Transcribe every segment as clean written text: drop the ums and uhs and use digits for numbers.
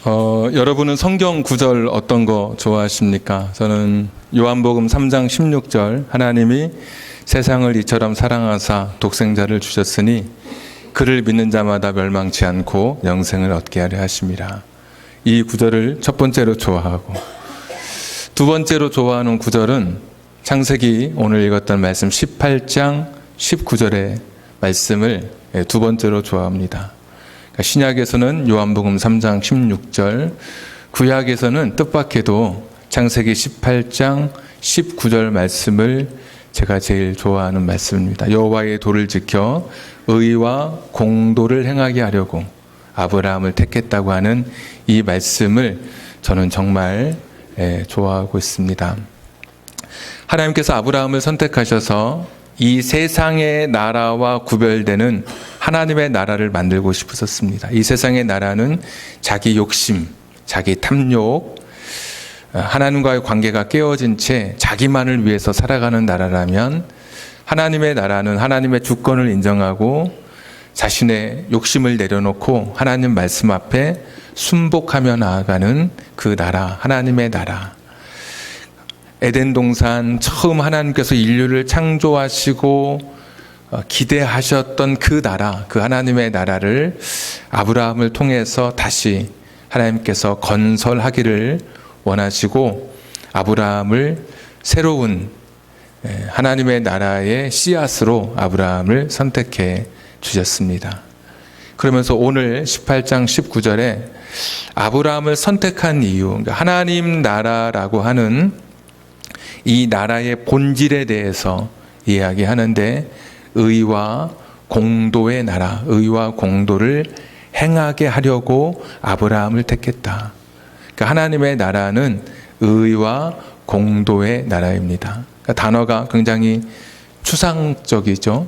여러분은 성경 구절 어떤 거 좋아하십니까? 저는 요한복음 3장 16절 하나님이 세상을 이처럼 사랑하사 독생자를 주셨으니 그를 믿는 자마다 멸망치 않고 영생을 얻게 하려 하심이라. 이 구절을 첫 번째로 좋아하고, 두 번째로 좋아하는 구절은 창세기 오늘 읽었던 말씀 18장 19절의 말씀을 두 번째로 좋아합니다. 신약에서는 요한복음 3장 16절, 구약에서는 뜻밖에도 창세기 18장 19절 말씀을 제가 제일 좋아하는 말씀입니다. 여호와의 도를 지켜 의와 공도를 행하게 하려고 아브라함을 택했다고 하는 이 말씀을 저는 정말 좋아하고 있습니다. 하나님께서 아브라함을 선택하셔서 이 세상의 나라와 구별되는 하나님의 나라를 만들고 싶으셨습니다. 이 세상의 나라는 자기 욕심, 자기 탐욕, 하나님과의 관계가 깨어진 채 자기만을 위해서 살아가는 나라라면, 하나님의 나라는 하나님의 주권을 인정하고 자신의 욕심을 내려놓고 하나님 말씀 앞에 순복하며 나아가는 그 나라, 하나님의 나라. 에덴 동산 처음 하나님께서 인류를 창조하시고 기대하셨던 그 나라, 그 하나님의 나라를 아브라함을 통해서 다시 하나님께서 건설하기를 원하시고 아브라함을 새로운 하나님의 나라의 씨앗으로 아브라함을 선택해 주셨습니다. 그러면서 오늘 18장 19절에 아브라함을 선택한 이유, 그러니까 하나님 나라라고 하는 이 나라의 본질에 대해서 이야기하는데, 의와 공도의 나라, 의와 공도를 행하게 하려고 아브라함을 택했다. 그러니까 하나님의 나라는 의와 공도의 나라입니다. 그러니까 단어가 굉장히 추상적이죠.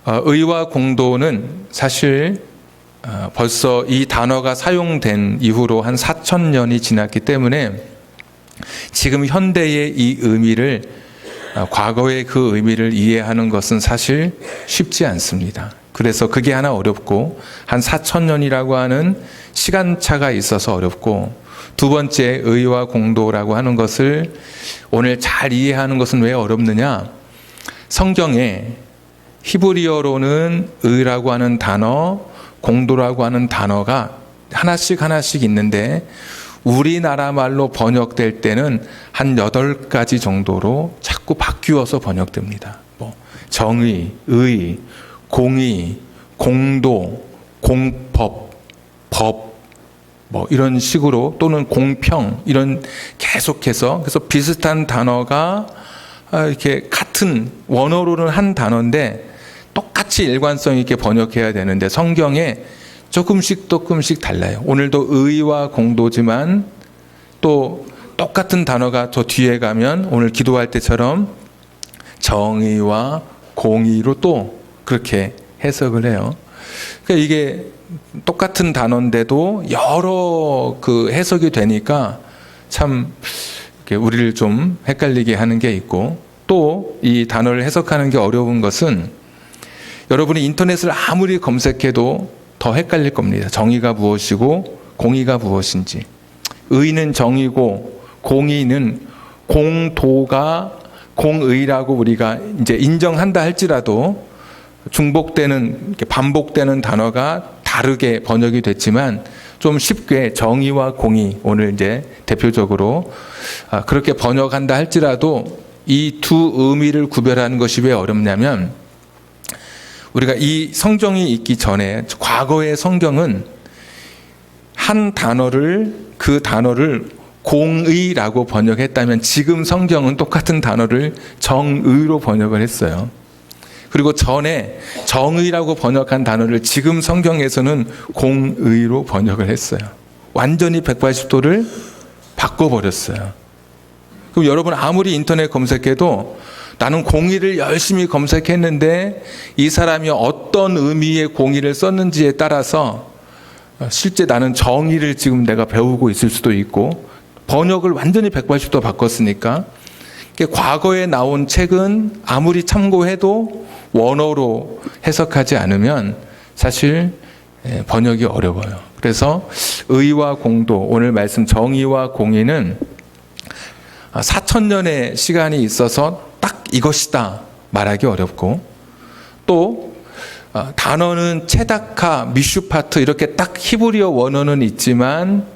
의와 공도는 사실 벌써 이 단어가 사용된 이후로 한 4,000년이 지났기 때문에 지금 현대의 이 의미를, 과거의 그 의미를 이해하는 것은 사실 쉽지 않습니다. 그래서 그게 하나 어렵고, 한 4,000년이라고 하는 시간차가 있어서 어렵고, 두 번째 의와 공도라고 하는 것을 오늘 잘 이해하는 것은 왜 어렵느냐? 성경에 히브리어로는 의라고 하는 단어, 공도라고 하는 단어가 하나씩 있는데 우리나라 말로 번역될 때는 한 8가지 정도로 자꾸 바뀌어서 번역됩니다. 정의, 의, 공의, 공도, 공법, 법, 이런 식으로, 또는 공평, 이런 계속해서, 그래서 비슷한 단어가 이렇게 같은 원어로는 한 단어인데 똑같이 일관성 있게 번역해야 되는데 성경에 조금씩 달라요. 오늘도 의와 공도지만 또 똑같은 단어가 저 뒤에 가면 오늘 기도할 때처럼 정의와 공의로 또 그렇게 해석을 해요. 그러니까 이게 똑같은 단어인데도 여러 그 해석이 되니까 참 우리를 좀 헷갈리게 하는 게 있고, 또 이 단어를 해석하는 게 어려운 것은 여러분이 인터넷을 아무리 검색해도 더 헷갈릴 겁니다. 정의가 무엇이고 공의가 무엇인지. 의는 정의고 공의는 공도가 공의라고 우리가 이제 인정한다 할지라도 중복되는, 반복되는 단어가 다르게 번역이 됐지만 좀 쉽게 정의와 공의, 오늘 이제 대표적으로 그렇게 번역한다 할지라도 이 두 의미를 구별하는 것이 왜 어렵냐면, 우리가 이 성경이 있기 전에 과거의 성경은 한 단어를, 그 단어를 공의라고 번역했다면 지금 성경은 똑같은 단어를 정의로 번역을 했어요. 그리고 전에 정의라고 번역한 단어를 지금 성경에서는 공의로 번역을 했어요. 완전히 180도를 바꿔버렸어요. 그럼 여러분 아무리 인터넷 검색해도 나는 공의를 열심히 검색했는데 이 사람이 어떤 의미의 공의를 썼는지에 따라서 실제 나는 정의를 지금 내가 배우고 있을 수도 있고, 번역을 완전히 180도 바꿨으니까 과거에 나온 책은 아무리 참고해도 원어로 해석하지 않으면 사실 번역이 어려워요. 그래서 의와 공도, 오늘 말씀 정의와 공의는 4,000년의 시간이 있어서 딱 이것이다 말하기 어렵고, 또 단어는 체다카, 미슈파트 이렇게 딱 히브리어 원어는 있지만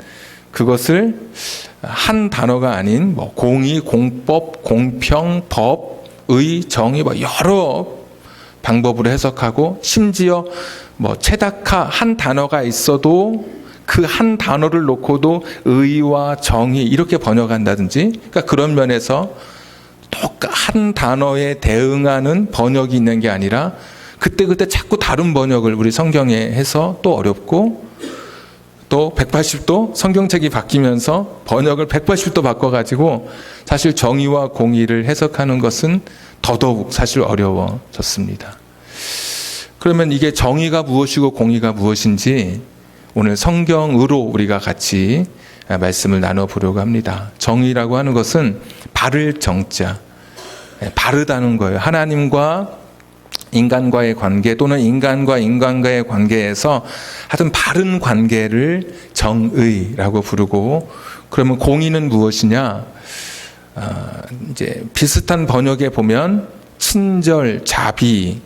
그것을 한 단어가 아닌 뭐 공의, 공법, 공평, 법, 의, 정의 뭐 여러 방법으로 해석하고, 심지어 뭐 체다카 한 단어가 있어도 그 한 단어를 놓고도 의와 정의 이렇게 번역한다든지, 그러니까 그런 면에서 한 단어에 대응하는 번역이 있는 게 아니라 그때그때 자꾸 다른 번역을 우리 성경에 해서 또 어렵고, 또 180도 성경책이 바뀌면서 번역을 180도 바꿔가지고 사실 정의와 공의를 해석하는 것은 더더욱 사실 어려워졌습니다. 그러면 이게 정의가 무엇이고 공의가 무엇인지 오늘 성경으로 우리가 같이 말씀을 나눠보려고 합니다. 정의라고 하는 것은 바를 정자, 바르다는 거예요. 하나님과 인간과의 관계, 또는 인간과 인간과의 관계에서 하여튼 바른 관계를 정의라고 부르고, 그러면 공의는 무엇이냐? 이제 비슷한 번역에 보면 친절, 자비,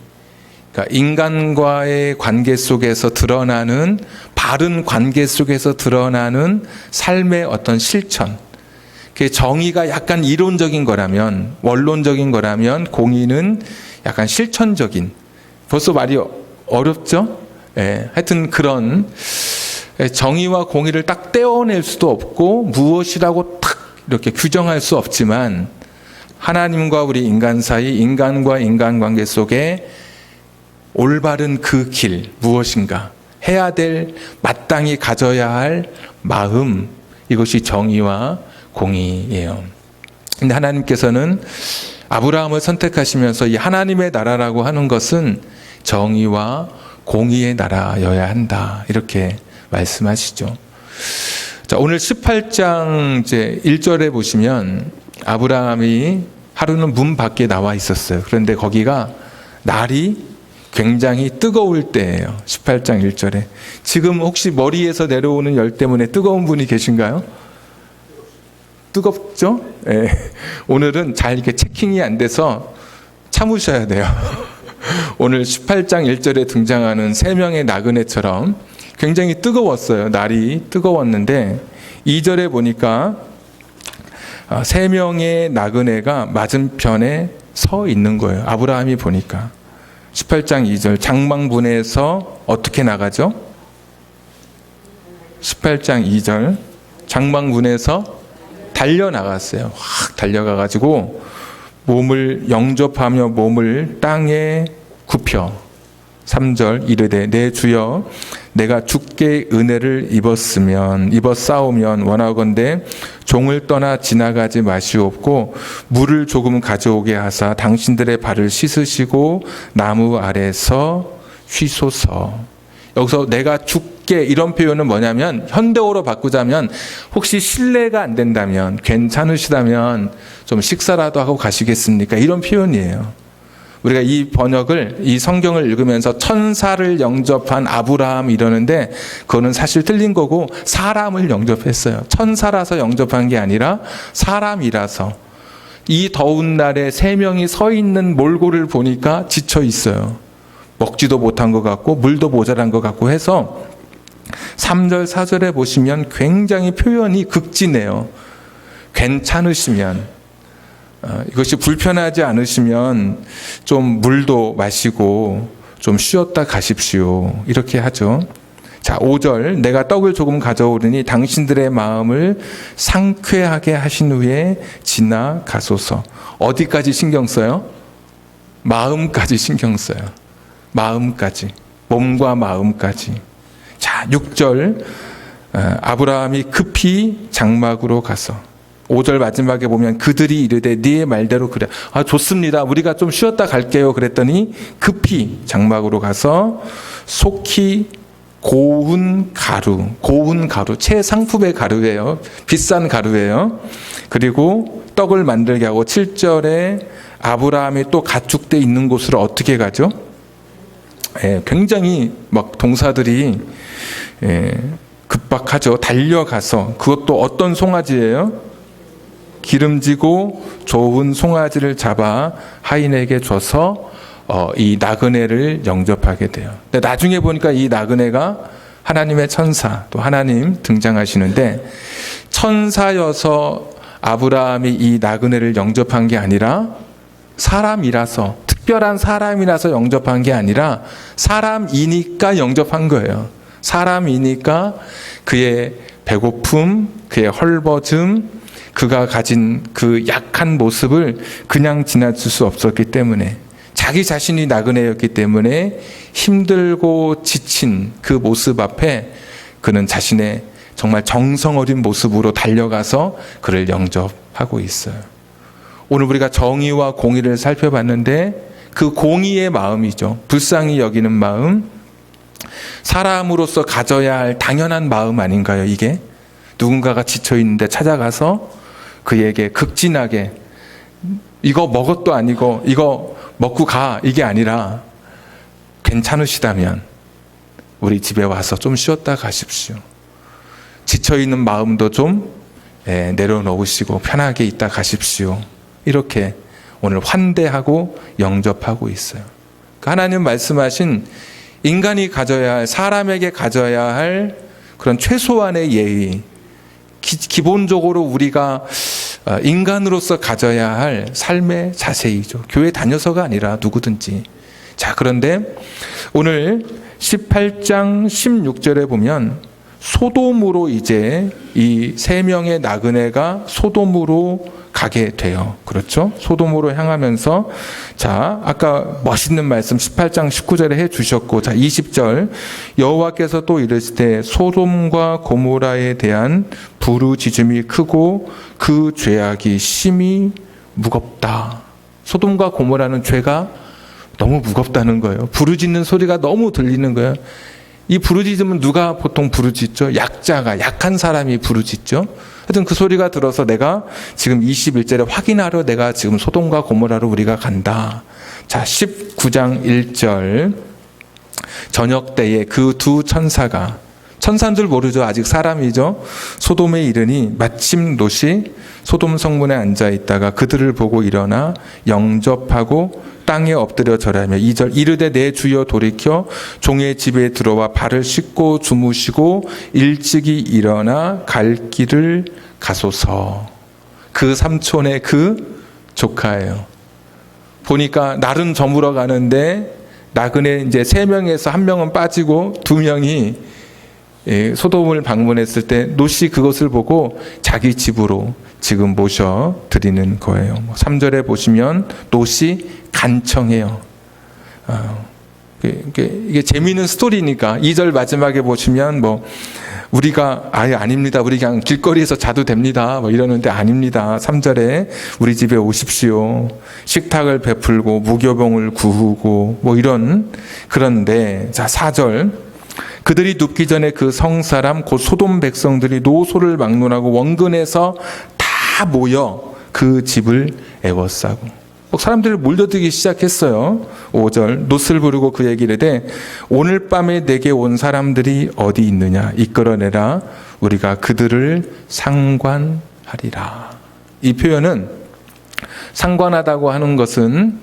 그러니까 인간과의 관계 속에서 드러나는, 바른 관계 속에서 드러나는 삶의 어떤 실천. 정의가 약간 이론적인 거라면, 원론적인 거라면 공의는 약간 실천적인, 벌써 말이 어렵죠? 하여튼 그런 정의와 공의를 딱 떼어낼 수도 없고 무엇이라고 탁 이렇게 규정할 수 없지만, 하나님과 우리 인간 사이, 인간과 인간관계 속에 올바른 그 길, 무엇인가 해야 될, 마땅히 가져야 할 마음, 이것이 정의와 공의예요. 근데 하나님께서는 아브라함을 선택하시면서 이 하나님의 나라라고 하는 것은 정의와 공의의 나라여야 한다, 이렇게 말씀하시죠. 자, 오늘 18장 이제 1절에 보시면 아브라함이 하루는 문 밖에 나와 있었어요. 그런데 거기가 날이 굉장히 뜨거울 때예요. 18장 1절에. 지금 혹시 머리에서 내려오는 열 때문에 뜨거운 분이 계신가요? 뜨겁죠? 네. 오늘은 잘 이렇게 체킹이 안 돼서 참으셔야 돼요. 오늘 18장 1절에 등장하는 세 명의 나그네처럼 굉장히 뜨거웠어요. 날이 뜨거웠는데 2절에 보니까 세 명의 나그네가 맞은편에 서 있는 거예요. 아브라함이 보니까. 18장 2절, 장막문에서 어떻게 나가죠? 18장 2절, 장막문에서 달려나갔어요. 확 달려가가지고 몸을 영접하며 몸을 땅에 굽혀. 3절, 이르되 내 주여 내가 주께 은혜를 입었사오면 원하건대 종을 떠나 지나가지 마시옵고 물을 조금 가져오게 하사 당신들의 발을 씻으시고 나무 아래서 쉬소서. 여기서 내가 죽게, 이런 표현은 뭐냐면, 현대어로 바꾸자면 혹시 실례가 안 된다면, 괜찮으시다면 좀 식사라도 하고 가시겠습니까? 이런 표현이에요. 우리가 이 번역을, 이 성경을 읽으면서 천사를 영접한 아브라함 이러는데 그거는 사실 틀린 거고, 사람을 영접했어요. 천사라서 영접한 게 아니라 사람이라서. 이 더운 날에 세 명이 서 있는 몰골을 보니까 지쳐 있어요. 먹지도 못한 것 같고 물도 모자란 것 같고 해서 3절 4절에 보시면 굉장히 표현이 극진해요. 괜찮으시면, 이것이 불편하지 않으시면 좀 물도 마시고 좀 쉬었다 가십시오, 이렇게 하죠. 자, 5절, 내가 떡을 조금 가져오르니 당신들의 마음을 상쾌하게 하신 후에 지나가소서. 어디까지 신경 써요? 마음까지 신경 써요. 마음까지, 몸과 마음까지. 자, 6절, 아브라함이 급히 장막으로 가서, 5절 마지막에 보면 그들이 이르되 네 말대로 그래. 좋습니다. 우리가 좀 쉬었다 갈게요. 그랬더니 급히 장막으로 가서 속히 고운 가루, 최상품의 가루예요. 비싼 가루예요. 그리고 떡을 만들게 하고, 7절에 아브라함이 또 가축대 있는 곳으로 어떻게 가죠? 굉장히 막 동사들이 급박하죠. 달려가서, 그것도 어떤 송아지예요? 기름지고 좋은 송아지를 잡아 하인에게 줘서 이 나그네를 영접하게 돼요. 근데 나중에 보니까 이 나그네가 하나님의 천사, 또 하나님 등장하시는데, 천사여서 아브라함이 이 나그네를 영접한 게 아니라 사람이라서, 특별한 사람이라서 영접한 게 아니라 사람이니까 영접한 거예요. 사람이니까 그의 배고픔, 그의 헐벗음, 그가 가진 그 약한 모습을 그냥 지나칠 수 없었기 때문에, 자기 자신이 나그네였기 때문에 힘들고 지친 그 모습 앞에 그는 자신의 정말 정성 어린 모습으로 달려가서 그를 영접하고 있어요. 오늘 우리가 정의와 공의를 살펴봤는데, 그 공의의 마음이죠. 불쌍히 여기는 마음, 사람으로서 가져야 할 당연한 마음 아닌가요, 이게? 누군가가 지쳐있는데 찾아가서 그에게 극진하게, 이거 먹었도 아니고 이거 먹고 가, 이게 아니라 괜찮으시다면 우리 집에 와서 좀 쉬었다 가십시오. 지쳐있는 마음도 좀 내려놓으시고 편하게 있다 가십시오. 이렇게 오늘 환대하고 영접하고 있어요. 하나님 말씀하신 인간이 가져야 할, 사람에게 가져야 할 그런 최소한의 예의, 기본적으로 우리가 인간으로서 가져야 할 삶의 자세이죠. 교회 다녀서가 아니라 누구든지. 자, 그런데 오늘 18장 16절에 보면 소돔으로 이제 이 세 명의 나그네가 소돔으로 가게 돼요. 그렇죠? 소돔으로 향하면서, 자, 아까 멋있는 말씀 18장 19절에 해 주셨고, 자, 20절 여호와께서 또 이르시되 소돔과 고모라에 대한 부르짖음이 크고 그 죄악이 심히 무겁다. 소돔과 고모라는 죄가 너무 무겁다는 거예요. 부르짖는 소리가 너무 들리는 거예요. 이 부르짖음은 누가 보통 부르짖죠? 약자가, 약한 사람이 부르짖죠. 하여튼 그 소리가 들어서 내가 지금 21절에 확인하러 내가 지금 소돔과 고모라로 우리가 간다. 자, 19장 1절 저녁 때에 그 두 천사가, 천사인 줄 모르죠. 아직 사람이죠. 소돔에 이르니 마침 롯이 소돔 성문에 앉아 있다가 그들을 보고 일어나 영접하고 땅에 엎드려 절하며 2절 이르되 내 주여 돌이켜 종의 집에 들어와 발을 씻고 주무시고 일찍이 일어나 갈 길을 가소서. 그 삼촌의 그 조카예요. 보니까 날은 저물어 가는데 나그네 이제 3명에서 1명은 빠지고 2명이 소돔을 방문했을 때 롯이 그것을 보고 자기 집으로 지금 모셔 드리는 거예요. 3절에 보시면 롯이 간청해요. 이게 재미있는 스토리니까 2절 마지막에 보시면 우리가 아예 아닙니다. 우리 그냥 길거리에서 자도 됩니다. 이러는데 아닙니다. 3절에 우리 집에 오십시오. 식탁을 베풀고 무교병을 구우고 이런. 그런데 자 4절 그들이 눕기 전에 그 성사람 곧 소돔 백성들이 노소를 막론하고 원근에서 다 모여 그 집을 에워싸고 사람들이 몰려들기 시작했어요. 5절 롯을 부르고 그에게 이르되 오늘 밤에 내게 온 사람들이 어디 있느냐 이끌어내라 우리가 그들을 상관하리라. 이 표현은 상관하다고 하는 것은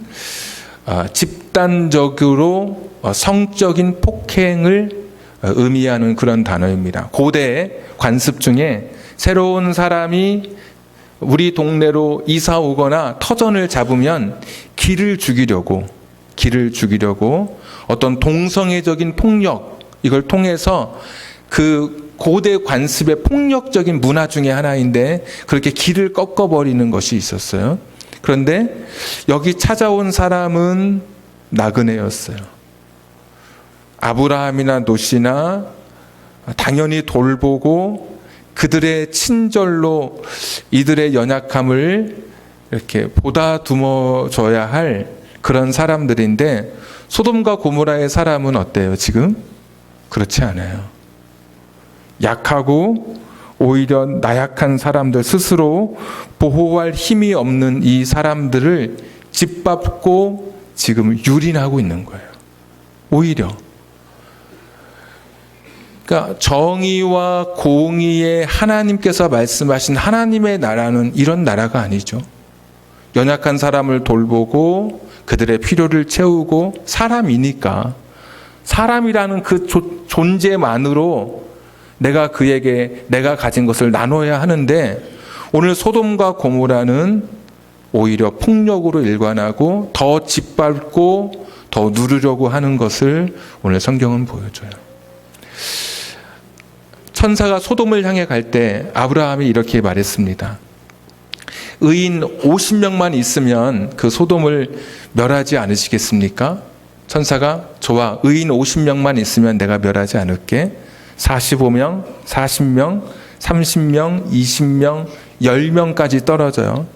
집단적으로 성적인 폭행을 의미하는 그런 단어입니다. 고대 관습 중에 새로운 사람이 우리 동네로 이사 오거나 터전을 잡으면 기를 죽이려고 어떤 동성애적인 폭력, 이걸 통해서 그 고대 관습의 폭력적인 문화 중에 하나인데 그렇게 기를 꺾어버리는 것이 있었어요. 그런데 여기 찾아온 사람은 나그네였어요. 아브라함이나 롯이나 당연히 돌보고 그들의 친절로 이들의 연약함을 이렇게 보다듬어줘야 할 그런 사람들인데 소돔과 고모라의 사람은 어때요? 지금? 그렇지 않아요. 약하고 오히려 나약한 사람들, 스스로 보호할 힘이 없는 이 사람들을 짓밟고 지금 유린하고 있는 거예요. 오히려 그러니까 정의와 공의의 하나님께서 말씀하신 하나님의 나라는 이런 나라가 아니죠. 연약한 사람을 돌보고 그들의 필요를 채우고 사람이니까 사람이라는 그 존재만으로 내가 그에게 내가 가진 것을 나눠야 하는데 오늘 소돔과 고모라는 오히려 폭력으로 일관하고 더 짓밟고 더 누르려고 하는 것을 오늘 성경은 보여줘요. 천사가 소돔을 향해 갈 때 아브라함이 이렇게 말했습니다. 의인 50명만 있으면 그 소돔을 멸하지 않으시겠습니까? 천사가 좋아, 의인 50명만 있으면 내가 멸하지 않을게. 45명, 40명, 30명, 20명, 10명까지 떨어져요.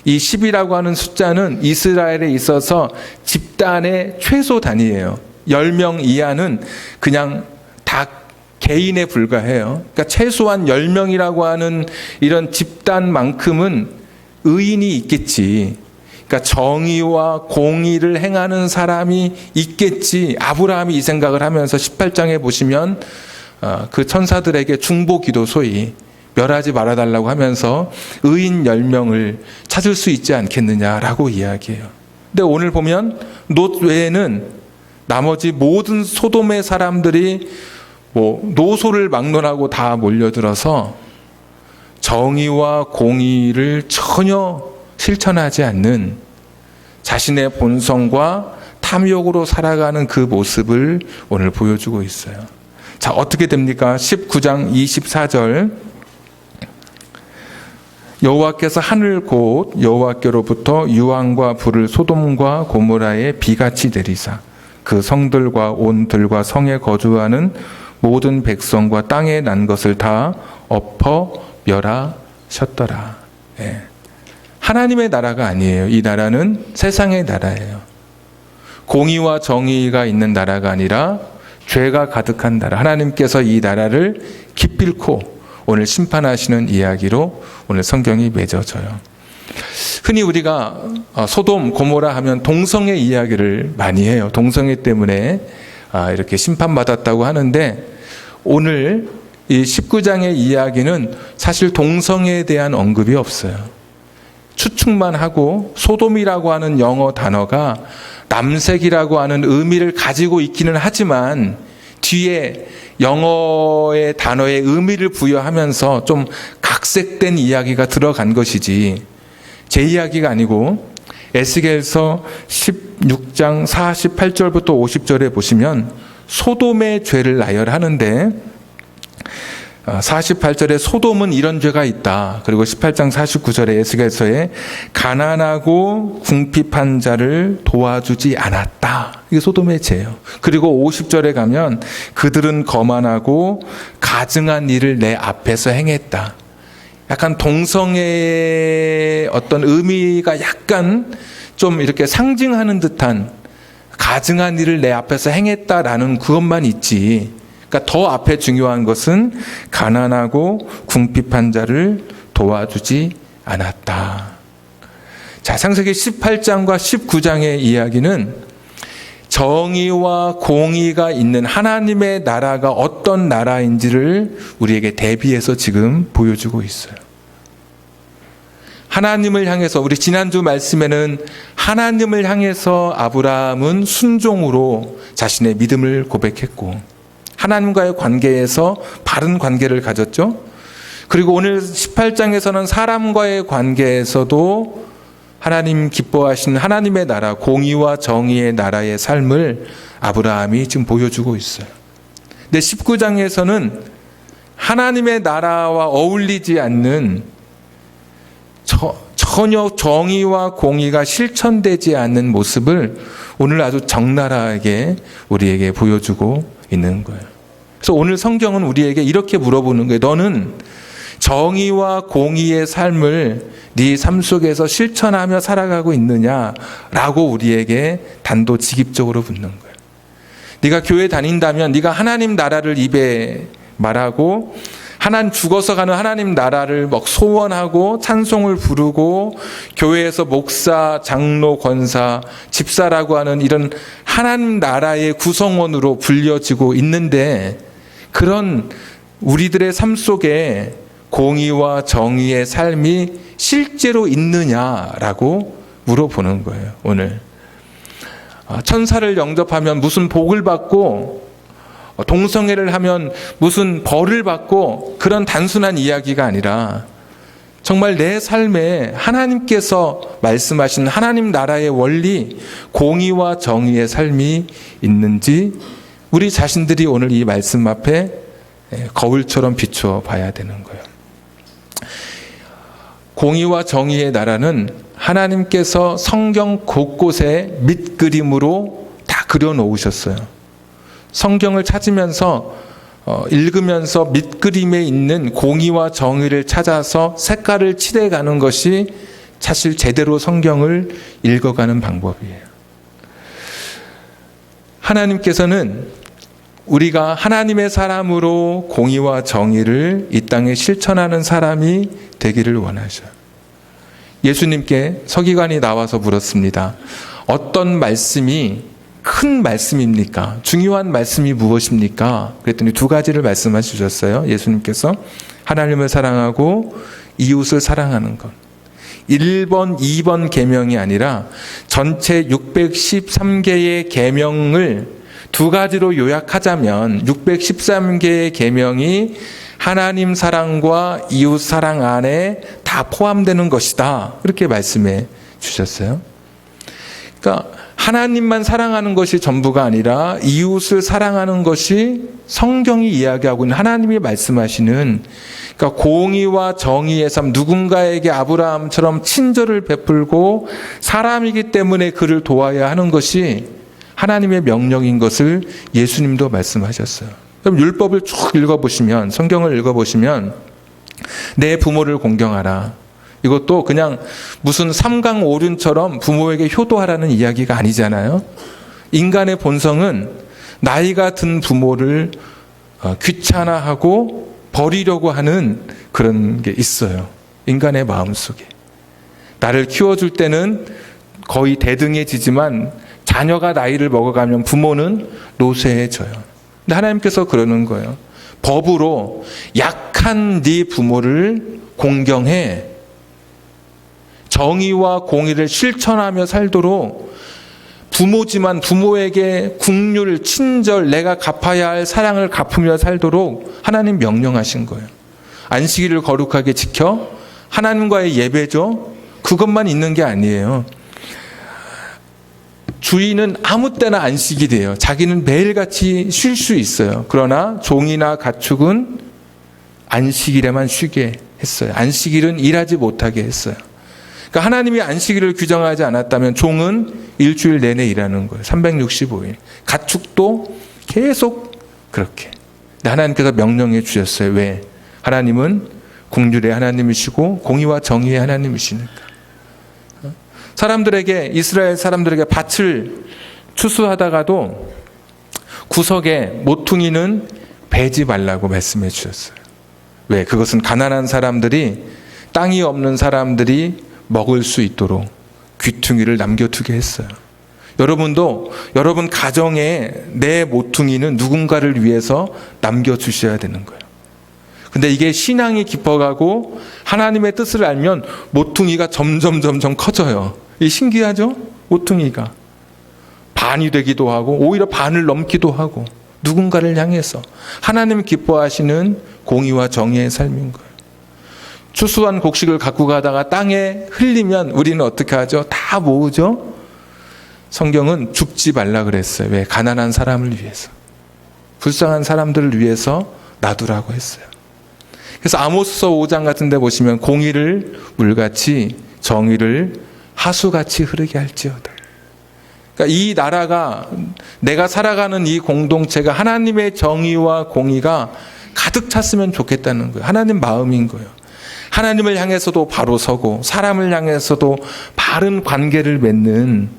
이 10이라고 하는 숫자는 이스라엘에 있어서 집단의 최소 단위예요. 10명 이하는 그냥 다 개인에 불과해요. 그러니까 최소한 10명이라고 하는 이런 집단만큼은 의인이 있겠지. 그러니까 정의와 공의를 행하는 사람이 있겠지. 아브라함이 이 생각을 하면서 18장에 보시면 그 천사들에게 중보기도 소위 멸하지 말아달라고 하면서 의인 10명을 찾을 수 있지 않겠느냐라고 이야기해요. 근데 오늘 보면 롯 외에는 나머지 모든 소돔의 사람들이 노소를 막론하고 다 몰려들어서 정의와 공의를 전혀 실천하지 않는 자신의 본성과 탐욕으로 살아가는 그 모습을 오늘 보여주고 있어요. 자, 어떻게 됩니까? 19장 24절 여호와께서 하늘 곧 여호와께로부터 유황과 불을 소돔과 고모라에 비같이 내리사 그 성들과 온 들과 성에 거주하는 모든 백성과 땅에 난 것을 다 엎어 멸하셨더라. 예. 하나님의 나라가 아니에요. 이 나라는 세상의 나라예요. 공의와 정의가 있는 나라가 아니라 죄가 가득한 나라. 하나님께서 이 나라를 기필코 오늘 심판하시는 이야기로 오늘 성경이 맺어져요. 흔히 우리가 소돔, 고모라 하면 동성애 이야기를 많이 해요. 동성애 때문에 이렇게 심판받았다고 하는데 오늘 이 19장의 이야기는 사실 동성애에 대한 언급이 없어요. 추측만 하고 소돔이라고 하는 영어 단어가 남색이라고 하는 의미를 가지고 있기는 하지만 뒤에 영어의 단어의 의미를 부여하면서 좀 각색된 이야기가 들어간 것이지 제 이야기가 아니고 에스겔서 16장 48절부터 50절에 보시면 소돔의 죄를 나열하는데 48절에 소돔은 이런 죄가 있다. 그리고 18장 49절에 에스겔서에 가난하고 궁핍한 자를 도와주지 않았다. 이게 소돔의 죄예요. 그리고 50절에 가면 그들은 거만하고 가증한 일을 내 앞에서 행했다. 약간 동성애의 어떤 의미가 약간 좀 이렇게 상징하는 듯한 가증한 일을 내 앞에서 행했다라는 그것만 있지. 그러니까 더 앞에 중요한 것은 가난하고 궁핍한 자를 도와주지 않았다. 자, 창세기 18장과 19장의 이야기는 정의와 공의가 있는 하나님의 나라가 어떤 나라인지를 우리에게 대비해서 지금 보여주고 있어요. 하나님을 향해서 우리 지난주 말씀에는 하나님을 향해서 아브라함은 순종으로 자신의 믿음을 고백했고 하나님과의 관계에서 바른 관계를 가졌죠. 그리고 오늘 18장에서는 사람과의 관계에서도 하나님 기뻐하시는 하나님의 나라, 공의와 정의의 나라의 삶을 아브라함이 지금 보여주고 있어요. 근데 19장에서는 하나님의 나라와 어울리지 않는 전혀 정의와 공의가 실천되지 않는 모습을 오늘 아주 적나라하게 우리에게 보여주고 있는 거예요. 그래서 오늘 성경은 우리에게 이렇게 물어보는 거예요. 너는 정의와 공의의 삶을 네 삶 속에서 실천하며 살아가고 있느냐라고 우리에게 단도직입적으로 묻는 거예요. 네가 교회 다닌다면 네가 하나님 나라를 입에 말하고 죽어서 가는 하나님 나라를 막 소원하고 찬송을 부르고 교회에서 목사, 장로, 권사, 집사라고 하는 이런 하나님 나라의 구성원으로 불려지고 있는데 그런 우리들의 삶 속에 공의와 정의의 삶이 실제로 있느냐라고 물어보는 거예요, 오늘. 천사를 영접하면 무슨 복을 받고 동성애를 하면 무슨 벌을 받고 그런 단순한 이야기가 아니라 정말 내 삶에 하나님께서 말씀하신 하나님 나라의 원리, 공의와 정의의 삶이 있는지 우리 자신들이 오늘 이 말씀 앞에 거울처럼 비추어 봐야 되는 거예요. 공의와 정의의 나라는 하나님께서 성경 곳곳에 밑그림으로 다 그려놓으셨어요. 성경을 찾으면서 읽으면서 밑그림에 있는 공의와 정의를 찾아서 색깔을 칠해가는 것이 사실 제대로 성경을 읽어가는 방법이에요. 하나님께서는 우리가 하나님의 사람으로 공의와 정의를 이 땅에 실천하는 사람이 되기를 원하셔요. 예수님께 서기관이 나와서 물었습니다. 어떤 말씀이 큰 말씀입니까? 중요한 말씀이 무엇입니까? 그랬더니 두 가지를 말씀해 주셨어요. 예수님께서 하나님을 사랑하고 이웃을 사랑하는 것. 1번, 2번 계명이 아니라 전체 613개의 계명을 두 가지로 요약하자면 613개의 계명이 하나님 사랑과 이웃 사랑 안에 다 포함되는 것이다. 이렇게 말씀해 주셨어요. 그러니까 하나님만 사랑하는 것이 전부가 아니라 이웃을 사랑하는 것이 성경이 이야기하고 있는 하나님이 말씀하시는, 그러니까 공의와 정의의 삶, 누군가에게 아브라함처럼 친절을 베풀고 사람이기 때문에 그를 도와야 하는 것이 하나님의 명령인 것을 예수님도 말씀하셨어요. 그럼 율법을 쭉 읽어보시면, 성경을 읽어보시면 내 부모를 공경하라. 이것도 그냥 무슨 삼강오륜처럼 부모에게 효도하라는 이야기가 아니잖아요. 인간의 본성은 나이가 든 부모를 귀찮아하고 버리려고 하는 그런 게 있어요. 인간의 마음속에. 나를 키워줄 때는 거의 대등해지지만 자녀가 나이를 먹어가면 부모는 노쇠해져요. 근데 하나님께서 그러는 거예요. 법으로 약한 네 부모를 공경해. 정의와 공의를 실천하며 살도록 부모지만 부모에게 국률, 친절, 내가 갚아야 할 사랑을 갚으며 살도록 하나님 명령하신 거예요. 안식일을 거룩하게 지켜 하나님과의 예배죠. 그것만 있는 게 아니에요. 주인은 아무 때나 안식이 돼요. 자기는 매일같이 쉴 수 있어요. 그러나 종이나 가축은 안식일에만 쉬게 했어요. 안식일은 일하지 못하게 했어요. 그러니까 하나님이 안식일을 규정하지 않았다면 종은 일주일 내내 일하는 거예요. 365일. 가축도 계속 그렇게. 근데 하나님께서 명령해 주셨어요. 왜? 하나님은 긍휼의 하나님이시고 공의와 정의의 하나님이시니까. 사람들에게, 이스라엘 사람들에게 밭을 추수하다가도 구석에 모퉁이는 베지 말라고 말씀해 주셨어요. 왜? 그것은 가난한 사람들이, 땅이 없는 사람들이 먹을 수 있도록 귀퉁이를 남겨두게 했어요. 여러분도 여러분 가정에 내 모퉁이는 누군가를 위해서 남겨주셔야 되는 거예요. 근데 이게 신앙이 깊어가고 하나님의 뜻을 알면 모퉁이가 점점 커져요. 이 신기하죠? 모퉁이가 반이 되기도 하고 오히려 반을 넘기도 하고 누군가를 향해서 하나님 기뻐하시는 공의와 정의의 삶인 거예요. 추수한 곡식을 갖고 가다가 땅에 흘리면 우리는 어떻게 하죠? 다 모으죠? 성경은 줍지 말라 그랬어요. 왜? 가난한 사람을 위해서. 불쌍한 사람들을 위해서 놔두라고 했어요. 그래서 아모스서 5장 같은 데 보시면 공의를 물같이 정의를 하수같이 흐르게 할지어다. 그러니까 이 나라가, 내가 살아가는 이 공동체가 하나님의 정의와 공의가 가득 찼으면 좋겠다는 거예요. 하나님 마음인 거예요. 하나님을 향해서도 바로 서고 사람을 향해서도 바른 관계를 맺는,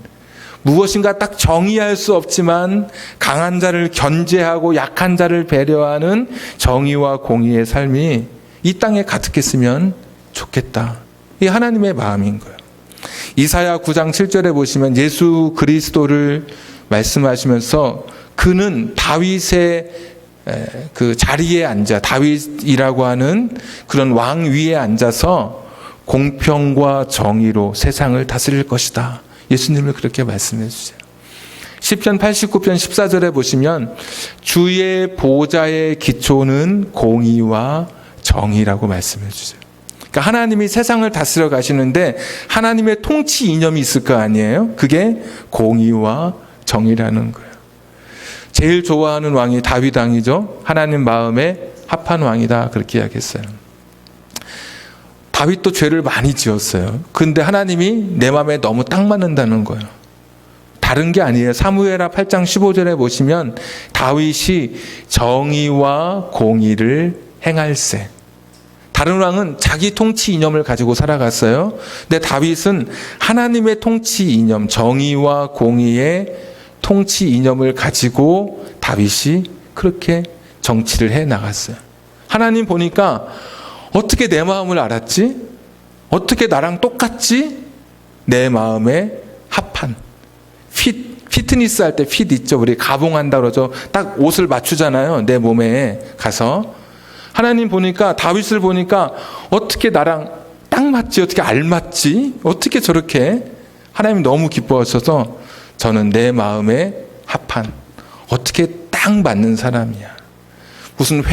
무엇인가 딱 정의할 수 없지만 강한 자를 견제하고 약한 자를 배려하는 정의와 공의의 삶이 이 땅에 가득했으면 좋겠다. 이게 하나님의 마음인 거예요. 이사야 9장 7절에 보시면 예수 그리스도를 말씀하시면서 그는 다윗의 그 자리에 앉아 다윗이라고 하는 그런 왕 위에 앉아서 공평과 정의로 세상을 다스릴 것이다. 예수님을 그렇게 말씀해 주세요. 시편 89편 14절에 보시면 주의 보좌의 기초는 공의와 정의라고 말씀해 주세요. 그러니까 하나님이 세상을 다스려 가시는데 하나님의 통치 이념이 있을 거 아니에요? 그게 공의와 정의라는 거예요. 제일 좋아하는 왕이 다윗 왕이죠. 하나님 마음에 합한 왕이다. 그렇게 이야기했어요. 다윗도 죄를 많이 지었어요. 근데 하나님이 내 마음에 너무 딱 맞는다는 거예요. 다른 게 아니에요. 사무엘하 8장 15절에 보시면 다윗이 정의와 공의를 행할세. 다른 왕은 자기 통치 이념을 가지고 살아갔어요. 근데 다윗은 하나님의 통치 이념, 정의와 공의의 통치 이념을 가지고 다윗이 그렇게 정치를 해 나갔어요. 하나님 보니까 어떻게 내 마음을 알았지? 어떻게 나랑 똑같지? 내 마음에 합한 피트니스 할 때 핏 있죠. 우리 가봉한다 그러죠. 딱 옷을 맞추잖아요. 내 몸에 가서. 하나님 보니까 다윗을 보니까 어떻게 나랑 딱 맞지? 어떻게 알맞지? 어떻게 저렇게? 하나님이 너무 기뻐하셔서 저는 내 마음에 합한 어떻게 딱 맞는 사람이야. 무슨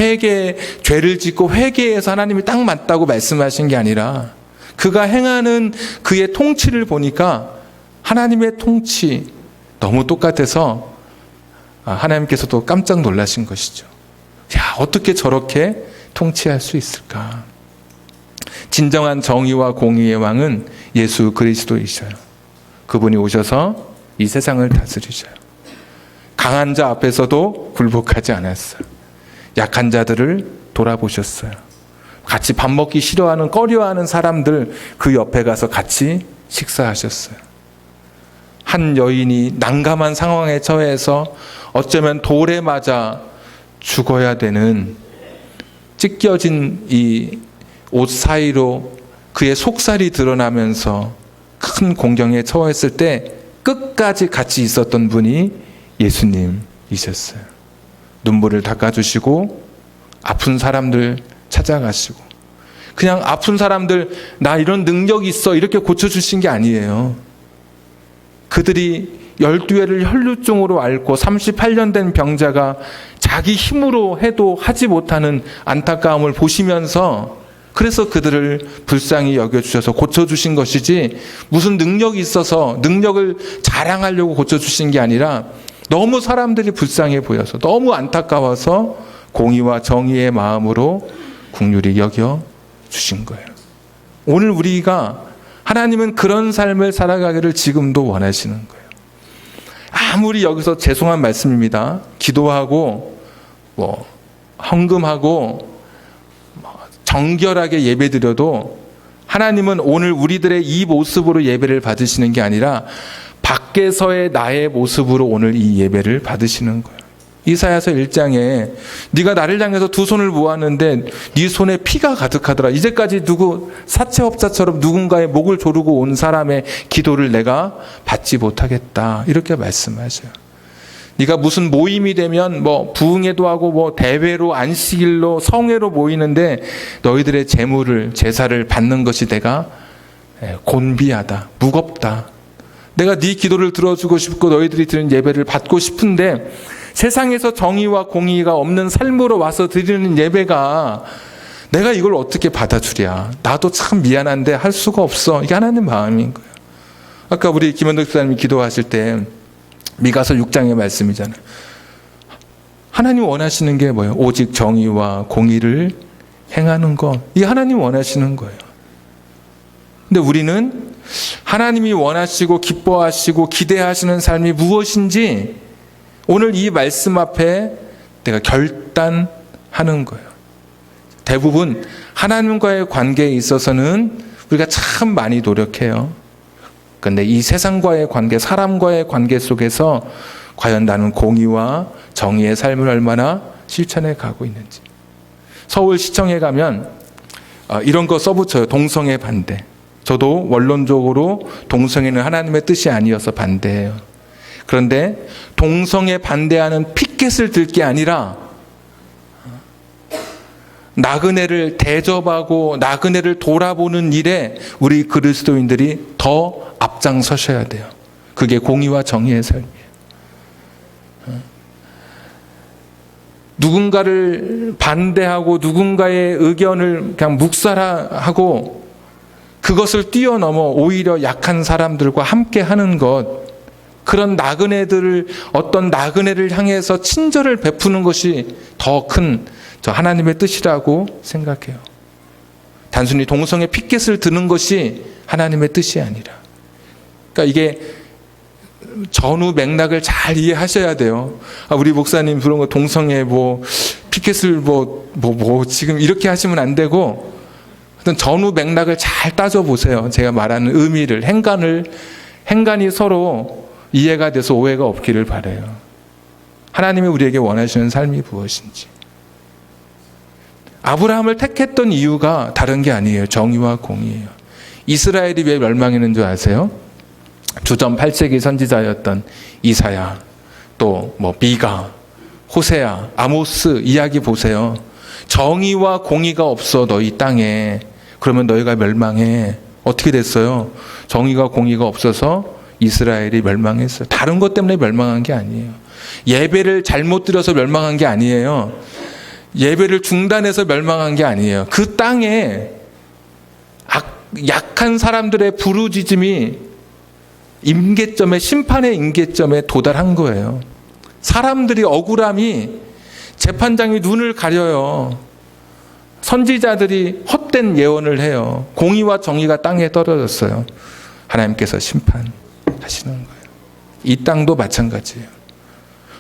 죄를 짓고 회개해서 하나님이 딱 맞다고 말씀하신 게 아니라 그가 행하는 그의 통치를 보니까 하나님의 통치 너무 똑같아서 하나님께서도 깜짝 놀라신 것이죠. 야, 어떻게 저렇게 통치할 수 있을까? 진정한 정의와 공의의 왕은 예수 그리스도이셔요. 그분이 오셔서 이 세상을 다스리셔요. 강한 자 앞에서도 굴복하지 않았어요. 약한 자들을 돌아보셨어요. 같이 밥 먹기 싫어하는 꺼려하는 사람들 그 옆에 가서 같이 식사하셨어요. 한 여인이 난감한 상황에 처해서 어쩌면 돌에 맞아 죽어야 되는 찢겨진 이 옷 사이로 그의 속살이 드러나면서 큰 공경에 처했을 때 끝까지 같이 있었던 분이 예수님이셨어요. 눈물을 닦아주시고 아픈 사람들 찾아가시고 그냥 아픈 사람들 나 이런 능력이 있어 이렇게 고쳐주신 게 아니에요. 그들이 12회를 혈루증으로 앓고 38년 된 병자가 자기 힘으로 해도 하지 못하는 안타까움을 보시면서 그래서 그들을 불쌍히 여겨주셔서 고쳐주신 것이지 무슨 능력이 있어서 능력을 자랑하려고 고쳐주신 게 아니라 너무 사람들이 불쌍해 보여서 너무 안타까워서 공의와 정의의 마음으로 긍휼히 여겨주신 거예요. 오늘 우리가 하나님은 그런 삶을 살아가기를 지금도 원하시는 거예요. 아무리 여기서 죄송한 말씀입니다. 기도하고 헌금하고 정결하게 예배드려도 하나님은 오늘 우리들의 이 모습으로 예배를 받으시는 게 아니라 밖에서의 나의 모습으로 오늘 이 예배를 받으시는 거예요. 이사야서 1장에 네가 나를 향해서 두 손을 모았는데 네 손에 피가 가득하더라. 이제까지 사채업자처럼 누군가의 목을 조르고 온 사람의 기도를 내가 받지 못하겠다. 이렇게 말씀하셔요. 네가 무슨 모임이 되면 부흥회도 하고 대회로 안식일로 성회로 모이는데 너희들의 제사를 받는 것이 내가 곤비하다, 무겁다. 내가 네 기도를 들어주고 싶고 너희들이 드리는 예배를 받고 싶은데 세상에서 정의와 공의가 없는 삶으로 와서 드리는 예배가 내가 이걸 어떻게 받아주랴. 나도 참 미안한데 할 수가 없어. 이게 하나님 마음인 거예요. 아까 우리 김현덕 목사님이 기도하실 때 미가서 6장의 말씀이잖아요. 하나님 원하시는 게 뭐예요? 오직 정의와 공의를 행하는 것. 이게 하나님 원하시는 거예요. 근데 우리는 하나님이 원하시고 기뻐하시고 기대하시는 삶이 무엇인지 오늘 이 말씀 앞에 내가 결단하는 거예요. 대부분 하나님과의 관계에 있어서는 우리가 참 많이 노력해요. 그런데 이 세상과의 관계, 사람과의 관계 속에서 과연 나는 공의와 정의의 삶을 얼마나 실천해 가고 있는지. 서울시청에 가면 이런 거 써붙여요. 동성애 반대. 저도 원론적으로 동성애는 하나님의 뜻이 아니어서 반대해요. 그런데 동성애 반대하는 피켓을 들 게 아니라 나그네를 대접하고 나그네를 돌아보는 일에 우리 그리스도인들이 더 앞장서셔야 돼요. 그게 공의와 정의의 삶이에요. 누군가를 반대하고 누군가의 의견을 그냥 묵살하고 그것을 뛰어넘어 오히려 약한 사람들과 함께 하는 것, 그런 나그네들을, 어떤 나그네를 향해서 친절을 베푸는 것이 더 큰 저 하나님의 뜻이라고 생각해요. 단순히 동성애 피켓을 드는 것이 하나님의 뜻이 아니라, 그러니까 이게 전후 맥락을 잘 이해하셔야 돼요. 우리 목사님 그런 거 동성애 피켓을 지금 이렇게 하시면 안 되고, 어떤 전후 맥락을 잘 따져보세요. 제가 말하는 의미를, 행간이 서로 이해가 돼서 오해가 없기를 바라요. 하나님이 우리에게 원하시는 삶이 무엇인지. 아브라함을 택했던 이유가 다른 게 아니에요. 정의와 공의예요. 이스라엘이 왜 멸망했는 줄 아세요? 주전 8세기 선지자였던 이사야, 또 미가, 호세아, 아모스 이야기 보세요. 정의와 공의가 없어 너희 땅에. 그러면 너희가 멸망해. 어떻게 됐어요? 정의가 공의가 없어서 이스라엘이 멸망했어요. 다른 것 때문에 멸망한 게 아니에요. 예배를 잘못 드려서 멸망한 게 아니에요. 예배를 중단해서 멸망한 게 아니에요. 그 땅에 약한 사람들의 부르짖음이 심판의 임계점에 도달한 거예요. 사람들이 억울함이, 재판장이 눈을 가려요. 선지자들이 헛된 예언을 해요. 공의와 정의가 땅에 떨어졌어요. 하나님께서 심판하시는 거예요. 이 땅도 마찬가지예요.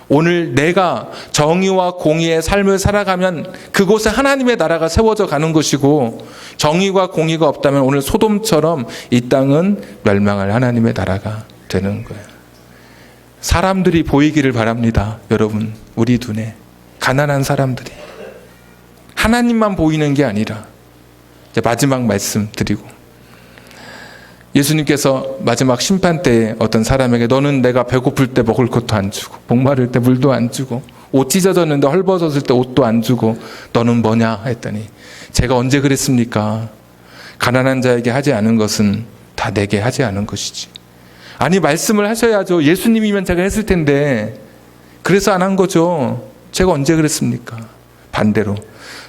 오늘 내가 정의와 공의의 삶을 살아가면 그곳에 하나님의 나라가 세워져 가는 것이고, 정의와 공의가 없다면 오늘 소돔처럼 이 땅은 멸망할 하나님의 나라가 되는 거예요. 사람들이 보이기를 바랍니다. 여러분, 우리 눈에 가난한 사람들이, 하나님만 보이는 게 아니라. 이제 마지막 말씀 드리고, 예수님께서 마지막 심판 때에 어떤 사람에게 너는 내가 배고플 때 먹을 것도 안 주고, 목마를 때 물도 안 주고, 옷 찢어졌는데 헐벗었을 때 옷도 안 주고 너는 뭐냐 했더니, 제가 언제 그랬습니까? 가난한 자에게 하지 않은 것은 다 내게 하지 않은 것이지. 아니, 말씀을 하셔야죠. 예수님이면 제가 했을 텐데 그래서 안 한 거죠. 제가 언제 그랬습니까? 반대로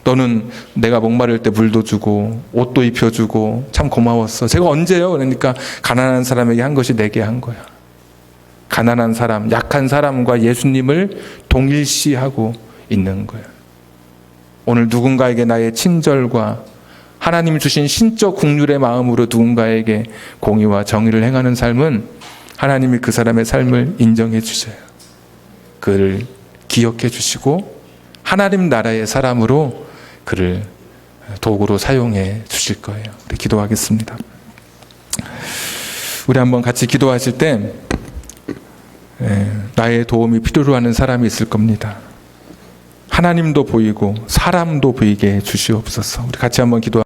너는 내가 목마를 때 물도 주고 옷도 입혀주고 참 고마웠어. 제가 언제요? 그러니까 가난한 사람에게 한 것이 내게 한 거야. 가난한 사람, 약한 사람과 예수님을 동일시하고 있는 거예요. 오늘 누군가에게 나의 친절과 하나님이 주신 신적 국률의 마음으로 누군가에게 공의와 정의를 행하는 삶은 하나님이 그 사람의 삶을 인정해 주셔요. 그를 기억해 주시고 하나님 나라의 사람으로 그를 도구로 사용해 주실 거예요. 우리 기도하겠습니다. 우리 한번 같이 기도하실 때 나의 도움이 필요로 하는 사람이 있을 겁니다. 하나님도 보이고 사람도 보이게 해 주시옵소서. 우리 같이 한번 기도합니다.